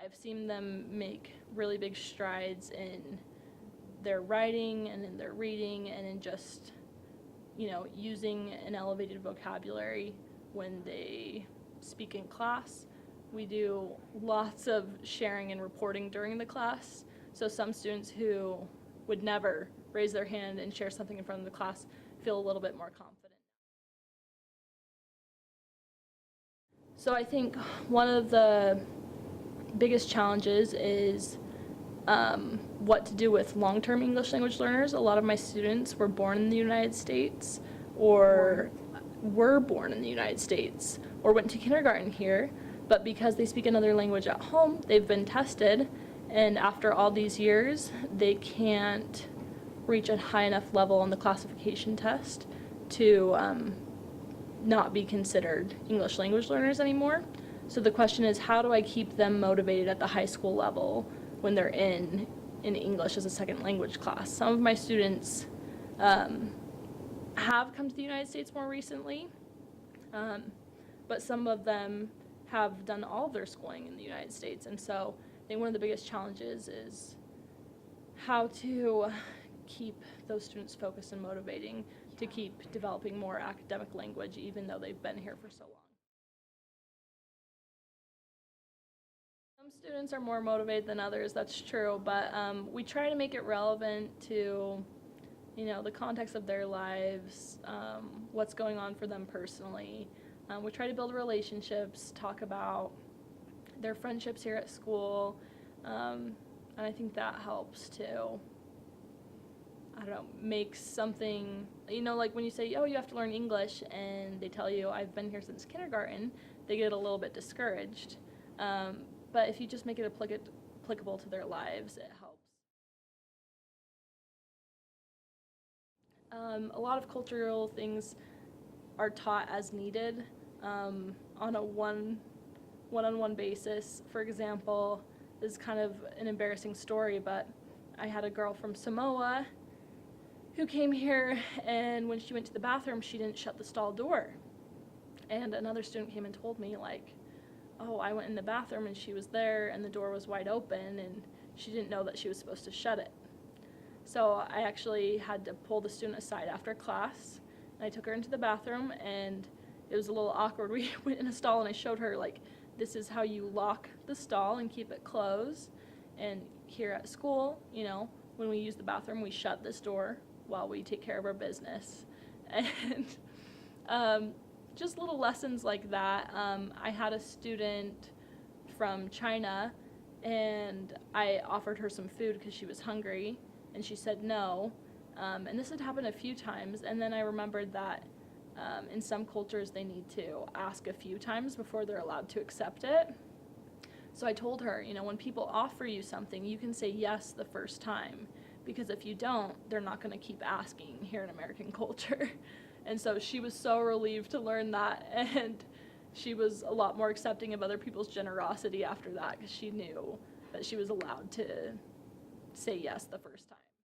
I've seen them make really big strides in their writing and in their reading and in just, using an elevated vocabulary when they speak in class. We do lots of sharing and reporting during the class. So some students who would never raise their hand and share something in front of the class feel a little bit more confident. So I think one of the biggest challenges is what to do with long-term English language learners. A lot of my students were born in the United States or were born in the United States or went to kindergarten here, but because they speak another language at home, they've been tested, and after all these years, they can't reach a high enough level on the classification test to not be considered English language learners anymore. So the question is, how do I keep them motivated at the high school level when they're in English as a second language class? Some of my students have come to the United States more recently, but some of them have done all of their schooling in the United States. And so I think one of the biggest challenges is how to keep those students focused and motivating to keep developing more academic language even though they've been here for so long. Some students are more motivated than others, that's true, but we try to make it relevant to the context of their lives, what's going on for them personally. We try to build relationships, talk about their friendships here at school, and I think that helps to, make something, like when you say, oh, you have to learn English, and they tell you, I've been here since kindergarten, they get a little bit discouraged. But if you just make it applicable to their lives, it helps. A lot of cultural things are taught as needed on a one-on-one basis. For example, this is kind of an embarrassing story, but I had a girl from Samoa who came here, and when she went to the bathroom, she didn't shut the stall door. And another student came and told me, like, oh, I went in the bathroom and she was there and the door was wide open and she didn't know that she was supposed to shut it. So I actually had to pull the student aside after class, and I took her into the bathroom, and it was a little awkward. We went in a stall and I showed her, like, this is how you lock the stall and keep it closed. And here at school, when we use the bathroom, we shut this door while we take care of our business. And just little lessons like that. I had a student from China, and I offered her some food because she was hungry, and she said no. And this had happened a few times, and then I remembered that in some cultures they need to ask a few times before they're allowed to accept it. So I told her, when people offer you something, you can say yes the first time, because if you don't, they're not going to keep asking here in American culture. And so she was so relieved to learn that, and she was a lot more accepting of other people's generosity after that, because she knew that she was allowed to say yes the first time.